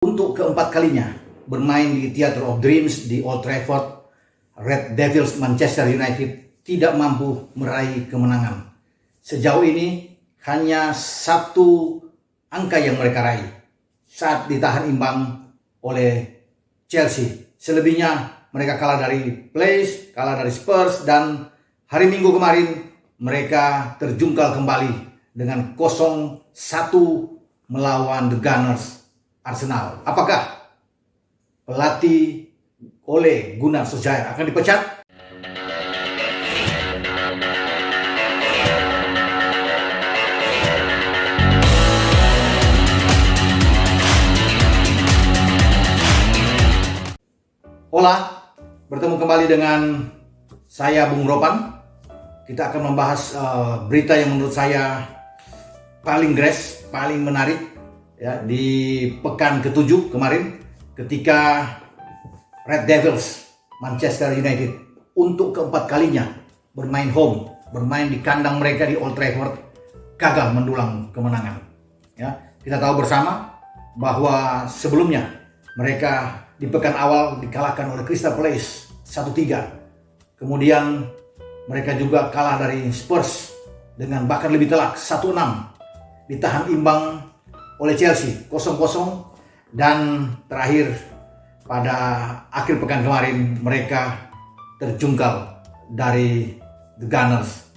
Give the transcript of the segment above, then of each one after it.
Untuk keempat kalinya bermain di Theatre of Dreams di Old Trafford, Red Devils Manchester United tidak mampu meraih kemenangan. Sejauh ini hanya satu angka yang mereka raih saat ditahan imbang oleh Chelsea. Selebihnya mereka kalah dari Palace, kalah dari Spurs, dan hari Minggu kemarin mereka terjungkal kembali dengan 0-1 melawan The Gunners Arsenal. Apakah pelatih Ole Gunnar Solskjaer akan dipecat? Hola, bertemu kembali dengan saya Bung Ropan. Kita akan membahas berita yang menurut saya paling gres, paling menarik ya, di pekan ke-7 kemarin ketika Red Devils Manchester United untuk keempat kalinya bermain home, bermain di kandang mereka di Old Trafford, gagal mendulang kemenangan. Ya, kita tahu bersama bahwa sebelumnya mereka di pekan awal dikalahkan oleh Crystal Palace 1-3. Kemudian mereka juga kalah dari Spurs dengan bahkan lebih telak 1-6. Ditahan imbang oleh Chelsea 0-0, dan terakhir pada akhir pekan kemarin mereka terjungkal dari The Gunners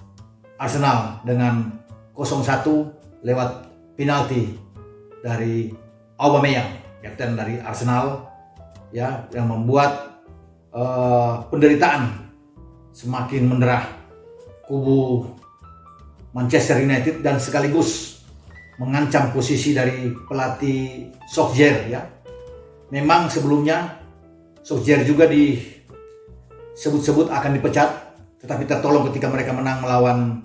Arsenal dengan 0-1 lewat penalti dari Aubameyang, kapten dari Arsenal, ya, yang membuat penderitaan semakin menderah kubu Manchester United dan sekaligus mengancam posisi dari pelatih Solskjaer. Ya, memang sebelumnya Solskjaer juga disebut-sebut akan dipecat, tetapi tertolong ketika mereka menang melawan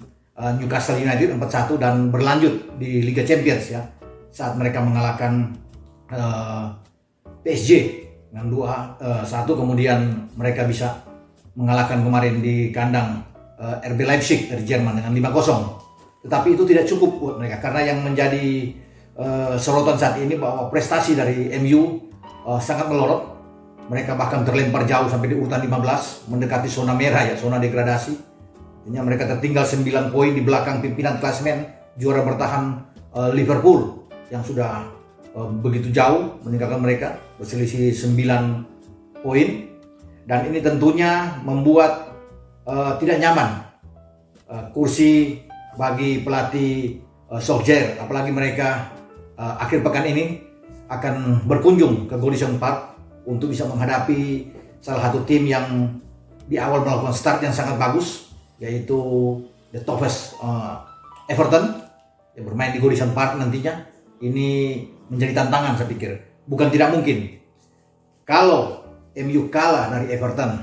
Newcastle United 4-1 dan berlanjut di Liga Champions ya, saat mereka mengalahkan PSG dengan 2-1. Kemudian mereka bisa mengalahkan kemarin di kandang RB Leipzig dari Jerman dengan 5-0. Tetapi itu tidak cukup buat mereka, karena yang menjadi sorotan saat ini bahwa prestasi dari MU sangat melorot. Mereka bahkan terlempar jauh sampai di urutan 15, mendekati zona merah ya, zona degradasi. Artinya mereka tertinggal 9 poin di belakang pimpinan klasemen juara bertahan Liverpool yang sudah begitu jauh meninggalkan mereka, berselisih 9 poin. Dan ini tentunya membuat tidak nyaman kursi bagi pelatih Solskjaer, apalagi mereka akhir pekan ini akan berkunjung ke Goodison Park untuk bisa menghadapi salah satu tim yang di awal melakukan start yang sangat bagus, yaitu The Toughest Everton, yang bermain di Goodison Park nantinya. Ini menjadi tantangan, saya pikir. Bukan tidak mungkin kalau MU kalah dari Everton,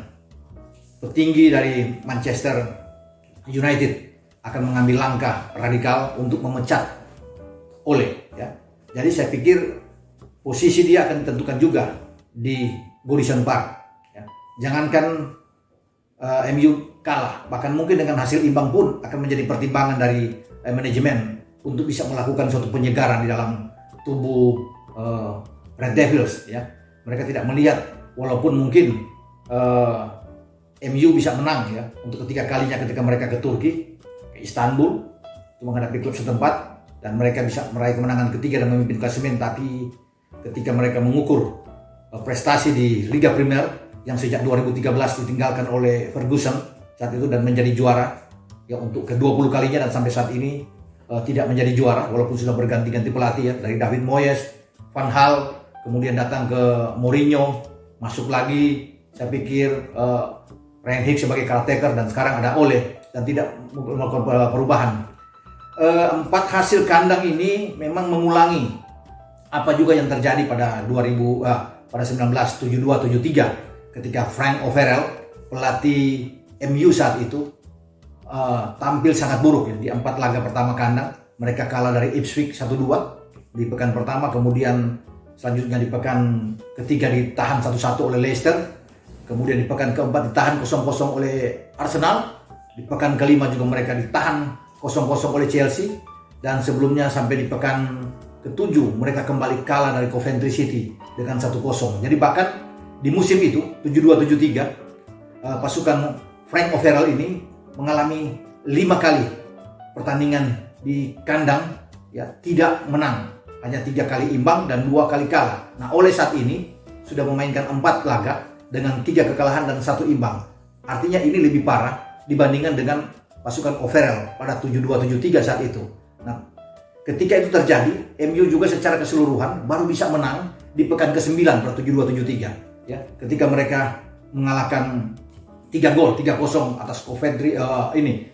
petinggi dari Manchester United akan mengambil langkah radikal untuk memecat Ole. Ya. Jadi saya pikir posisi dia akan ditentukan juga di Goodison Park. Ya. Jangankan MU kalah, bahkan mungkin dengan hasil imbang pun akan menjadi pertimbangan dari manajemen untuk bisa melakukan suatu penyegaran di dalam tubuh Red Devils. Ya. Mereka tidak melihat, walaupun mungkin MU bisa menang ya untuk ketiga kalinya ketika mereka ke Turki, ke Istanbul untuk menghadapi klub setempat, dan mereka bisa meraih kemenangan ketiga dan memimpin klasemen. Tapi ketika mereka mengukur prestasi di Liga Premier yang sejak 2013 ditinggalkan oleh Ferguson saat itu dan menjadi juara ya untuk ke-20 kalinya, dan sampai saat ini tidak menjadi juara walaupun sudah berganti-ganti pelatih ya, dari David Moyes, Van Gaal, kemudian datang ke Mourinho, masuk lagi, saya pikir Ryan Giggs sebagai caretaker, dan sekarang ada Ole, dan tidak melakukan perubahan. 4 hasil kandang ini memang mengulangi apa juga yang terjadi pada 1972-73 ketika Frank O'Farrell, pelatih MU saat itu, tampil sangat buruk ya, di 4 laga pertama kandang. Mereka kalah dari Ipswich 1-2 di pekan pertama, kemudian selanjutnya di pekan ketiga ditahan 1-1 oleh Leicester, kemudian di pekan keempat ditahan 0-0 oleh Arsenal, di pekan kelima juga mereka ditahan 0-0 oleh Chelsea, dan sebelumnya sampai di pekan ke-7 mereka kembali kalah dari Coventry City dengan 1-0. Jadi bahkan di musim itu 72-73 pasukan Frank O'Farrell ini mengalami 5 kali pertandingan di kandang ya tidak menang, hanya 3 kali imbang dan 2 kali kalah. Nah, Ole saat ini sudah memainkan 4 laga dengan 3 kekalahan dan 1 imbang. Artinya ini lebih parah dibandingkan dengan pasukan O'Farrell pada 72-73 saat itu. Nah, ketika itu terjadi, MU juga secara keseluruhan baru bisa menang di pekan ke-9 pada 72-73 ya, ketika mereka mengalahkan 3 gol 3-0 atas Coventry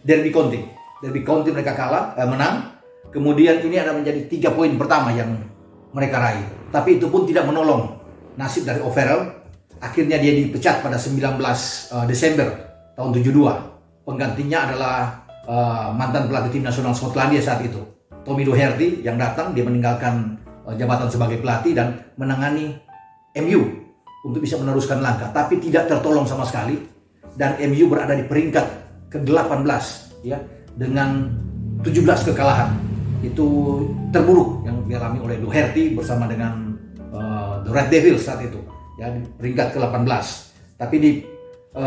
Derby County. Derby County mereka kalah, menang. Kemudian ini ada menjadi 3 poin pertama yang mereka raih. Tapi itu pun tidak menolong nasib dari O'Farrell. Akhirnya dia dipecat pada 19 Desember tahun 72. Penggantinya adalah mantan pelatih tim nasional Skotlandia saat itu, Tommy Doherty, yang datang. Dia meninggalkan jabatan sebagai pelatih dan menangani MU untuk bisa meneruskan langkah, tapi tidak tertolong sama sekali. Dan MU berada di peringkat ke-18 ya, dengan 17 kekalahan. Itu terburuk yang dialami oleh Doherty bersama dengan The Red Devils saat itu ya, di peringkat ke-18. Tapi di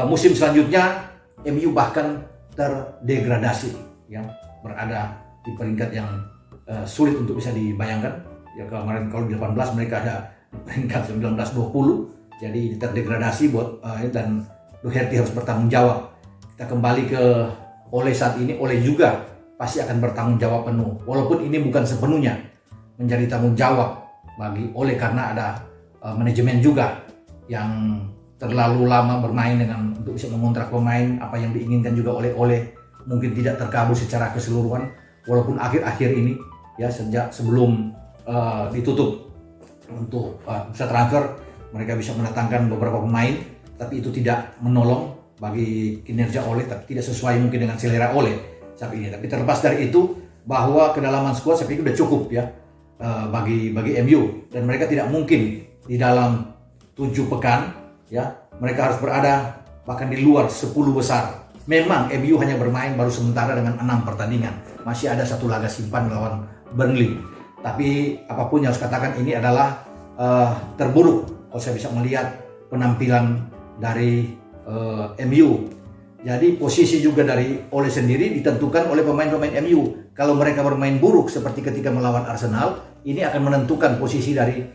musim selanjutnya MU bahkan terdegradasi ya, berada di peringkat yang sulit untuk bisa dibayangkan ya. Kemarin kalau di 18 mereka ada di peringkat 19-20, jadi terdegradasi dan Doherty harus bertanggung jawab. Kita kembali ke Ole saat ini. Ole juga pasti akan bertanggung jawab penuh, walaupun ini bukan sepenuhnya menjadi tanggung jawab bagi Ole, karena ada manajemen juga yang terlalu lama bermain untuk bisa mengontrak pemain. Apa yang diinginkan juga oleh Ole mungkin tidak terkabul secara keseluruhan, walaupun akhir-akhir ini ya, sejak sebelum ditutup untuk bisa transfer, mereka bisa mendatangkan beberapa pemain, tapi itu tidak menolong bagi kinerja Ole, tapi tidak sesuai mungkin dengan selera Ole saat ini. Tapi terlepas dari itu, bahwa kedalaman skuad saya pikir sudah cukup ya bagi MU, dan mereka tidak mungkin di dalam 7 pekan ya mereka harus berada bahkan di luar 10 besar. Memang MU hanya bermain baru sementara dengan 6 pertandingan, masih ada 1 laga simpan melawan Burnley. Tapi apapun yang harus katakan, ini adalah terburuk kalau saya bisa melihat penampilan dari MU. Jadi posisi juga dari Ole sendiri ditentukan oleh pemain-pemain MU. Kalau mereka bermain buruk seperti ketika melawan Arsenal, ini akan menentukan posisi dari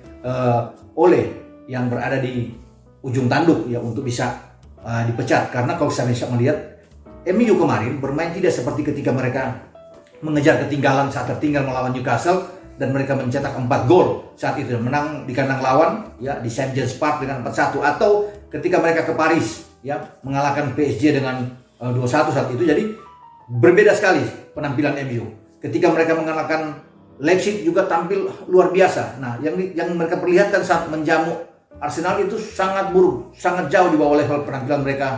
Ole yang berada di ujung tanduk ya untuk bisa dipecat. Karena kalau saya bisa melihat MU kemarin bermain tidak seperti ketika mereka mengejar ketinggalan saat tertinggal melawan Newcastle dan mereka mencetak 4 gol saat itu, menang di kandang lawan ya di St. James Park dengan 4-1, atau ketika mereka ke Paris ya mengalahkan PSG dengan 2-1 saat itu. Jadi berbeda sekali penampilan MU. Ketika mereka mengalahkan Leipzig juga tampil luar biasa. Nah, yang mereka perlihatkan saat menjamu Arsenal itu sangat buruk, sangat jauh di bawah level penampilan mereka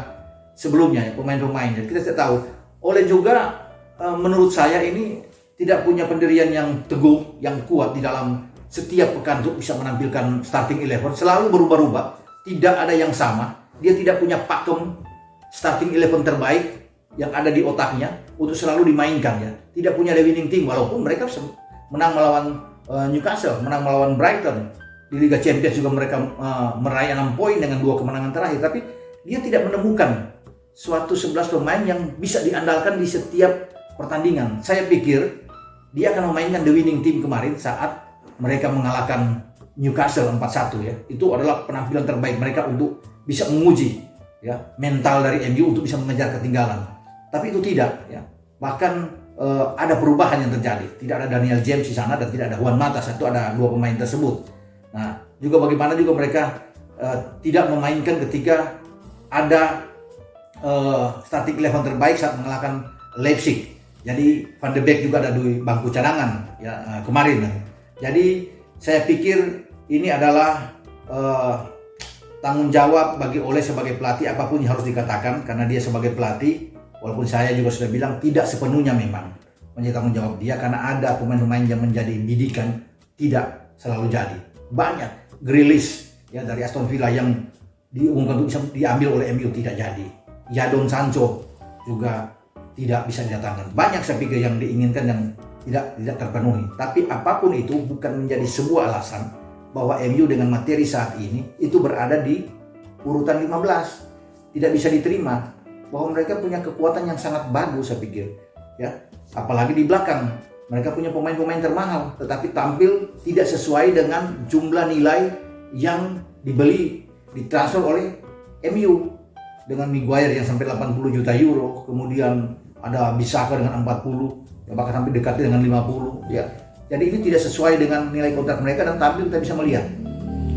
sebelumnya ya, pemain-pemain. Jadi kita tidak tahu. Ole juga menurut saya ini tidak punya pendirian yang teguh, yang kuat di dalam setiap pekan untuk bisa menampilkan starting 11. Selalu berubah-ubah, tidak ada yang sama. Dia tidak punya pakem starting 11 terbaik yang ada di otaknya untuk selalu dimainkan ya. Tidak punya the winning team, walaupun mereka menang melawan Newcastle, menang melawan Brighton. Di Liga Champions juga mereka meraih 6 poin dengan 2 kemenangan terakhir. Tapi dia tidak menemukan suatu 11 pemain yang bisa diandalkan di setiap pertandingan. Saya pikir dia akan memainkan the winning team kemarin saat mereka mengalahkan Newcastle 4-1 ya. Itu adalah penampilan terbaik mereka untuk bisa menguji ya mental dari MU untuk bisa mengejar ketinggalan. Tapi itu tidak ya. Bahkan ada perubahan yang terjadi. Tidak ada Daniel James di sana dan tidak ada Juan Mata. Itu ada 2 pemain tersebut. Nah, juga bagaimana juga mereka tidak memainkan ketika ada starting 11 terbaik saat mengalahkan Leipzig. Jadi Van de Beek juga ada di bangku cadangan ya kemarin. Jadi saya pikir ini adalah tanggung jawab bagi Ole sebagai pelatih, apapun yang harus dikatakan, karena dia sebagai pelatih, walaupun saya juga sudah bilang tidak sepenuhnya memang menjadi tanggung jawab dia, karena ada pemain-pemain yang menjadi bidikan tidak selalu jadi. Banyak Grealish ya dari Aston Villa yang diumumkan untuk bisa diambil oleh MU tidak jadi. Jadon Sancho juga tidak bisa didatangkan. Banyak saya pikir yang diinginkan yang tidak terpenuhi. Tapi apapun itu bukan menjadi sebuah alasan bahwa MU dengan materi saat ini itu berada di urutan 15. Tidak bisa diterima bahwa mereka punya kekuatan yang sangat bagus, saya pikir. Ya, apalagi di belakang mereka punya pemain-pemain termahal, tetapi tampil tidak sesuai dengan jumlah nilai yang ditransfer oleh MU. Dengan Maguire yang sampai 80 juta euro, kemudian ada Bisaka dengan 40, bahkan sampai dekat dengan 50. Ya, jadi ini tidak sesuai dengan nilai kontrak mereka dan tampil kita bisa melihat.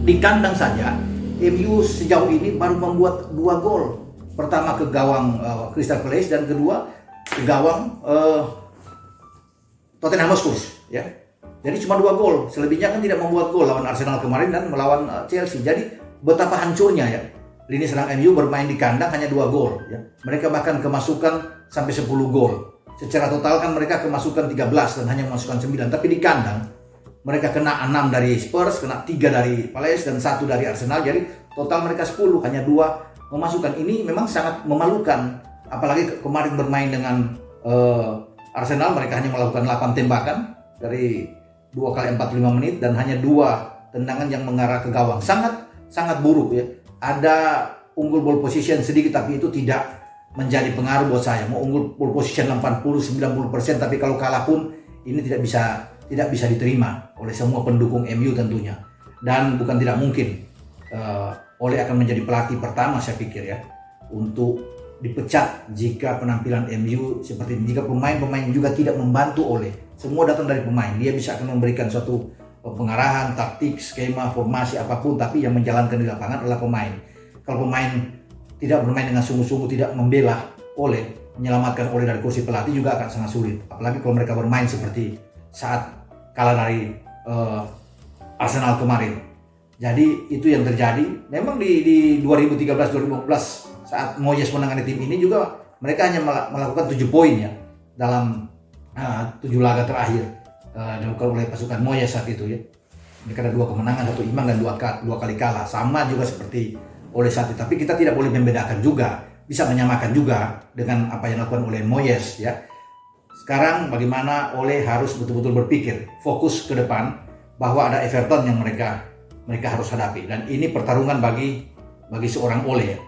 Di kandang saja, MU sejauh ini baru membuat 2 gol. Pertama ke gawang Crystal Palace dan kedua ke gawang Tottenham Hotspur, ya. Jadi cuma 2 gol, selebihnya kan tidak membuat gol lawan Arsenal kemarin dan melawan Chelsea. Jadi betapa hancurnya ya. Lini serang MU bermain di kandang hanya 2 gol, ya. Mereka bahkan kemasukan sampai 10 gol. Secara total kan mereka kemasukan 13 dan hanya memasukkan 9, tapi di kandang mereka kena 6 dari Spurs, kena 3 dari Palace dan 1 dari Arsenal. Jadi total mereka 10, hanya 2 memasukkan. Ini memang sangat memalukan. Apalagi kemarin bermain dengan Arsenal, mereka hanya melakukan 8 tembakan dari 2 kali 45 menit dan hanya 2 tendangan yang mengarah ke gawang. Sangat buruk ya. Ada unggul ball position sedikit, tapi itu tidak menjadi pengaruh buat saya. Mau unggul ball position 80-90%, tapi kalau kalah pun ini tidak bisa diterima oleh semua pendukung MU tentunya. Dan bukan tidak mungkin Ole akan menjadi pelatih pertama, saya pikir ya, untuk dipecat jika penampilan MU seperti ini. Jika pemain-pemain juga tidak membantu Ole, semua datang dari pemain. Dia bisa akan memberikan suatu pengarahan, taktik, skema, formasi apapun, tapi yang menjalankan di lapangan adalah pemain. Kalau pemain tidak bermain dengan sungguh-sungguh, tidak membela Ole, menyelamatkan Ole dari kursi pelatih juga akan sangat sulit. Apalagi kalau mereka bermain seperti saat kalah dari Arsenal kemarin. Jadi itu yang terjadi. Memang di 2013-2014 saat Moyes menangani tim ini juga mereka hanya melakukan 7 poin ya dalam 7 laga terakhir dilakukan oleh pasukan Moyes saat itu ya. Mereka ada 2 kemenangan, 1 imbang dan 2 kali kalah. Sama juga seperti oleh saat itu. Tapi kita tidak boleh membedakan juga, bisa menyamakan juga dengan apa yang dilakukan oleh Moyes ya. Sekarang bagaimana Ole harus betul-betul berpikir fokus ke depan bahwa ada Everton yang mereka harus hadapi, dan ini pertarungan bagi seorang Ole ya.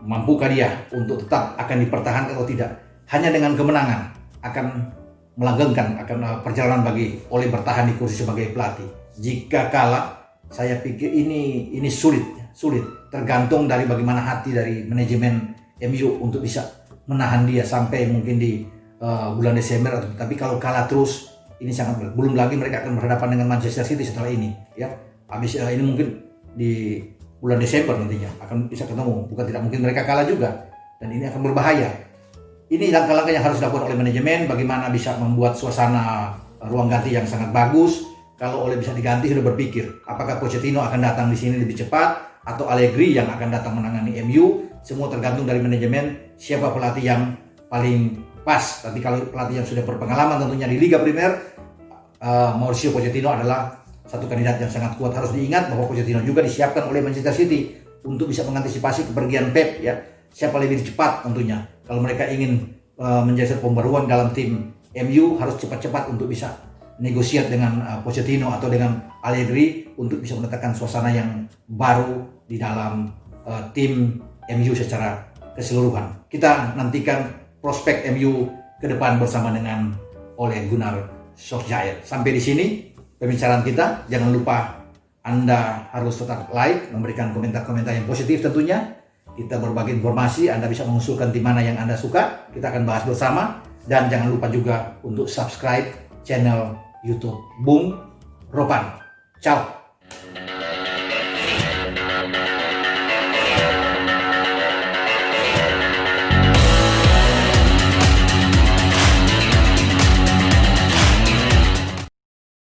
Mampukah dia untuk tetap akan dipertahankan atau tidak? Hanya dengan kemenangan akan melanggengkan perjalanan bagi Ole bertahan di kursi sebagai pelatih. Jika kalah, saya pikir ini sulit, tergantung dari bagaimana hati dari manajemen MU untuk bisa menahan dia sampai mungkin di bulan Desember. Tapi kalau kalah terus, ini sangat berat. Belum lagi mereka akan berhadapan dengan Manchester City setelah ini ya. Habis ini mungkin di bulan Desember nantinya akan bisa ketemu. Bukan tidak mungkin mereka kalah juga, dan ini akan berbahaya. Ini langkah-langkah yang harus dilakukan oleh manajemen, bagaimana bisa membuat suasana ruang ganti yang sangat bagus. Kalau Ole bisa diganti, sudah berpikir apakah Pochettino akan datang di sini lebih cepat atau Allegri yang akan datang menangani MU. Semua tergantung dari manajemen, siapa pelatih yang paling pas. Tapi kalau pelatih yang sudah berpengalaman tentunya di Liga Premier, Mauricio Pochettino adalah satu kandidat yang sangat kuat. Harus diingat bahwa Pochettino juga disiapkan oleh Manchester City untuk bisa mengantisipasi kepergian Pep ya. Siapa lebih cepat tentunya. Kalau mereka ingin menjadi pembaruan dalam tim MU, harus cepat-cepat untuk bisa negosiat dengan Pochettino atau dengan Allegri untuk bisa menetapkan suasana yang baru di dalam tim MU secara keseluruhan. Kita nantikan prospek MU ke depan bersama dengan Ole Gunnar Solskjaer. Sampai di sini pembicaraan kita. Jangan lupa Anda harus tetap like, memberikan komentar-komentar yang positif tentunya. Kita berbagi informasi, Anda bisa mengusulkan tim mana yang Anda suka. Kita akan bahas bersama. Dan jangan lupa juga untuk subscribe channel YouTube Bung Ropan. Ciao.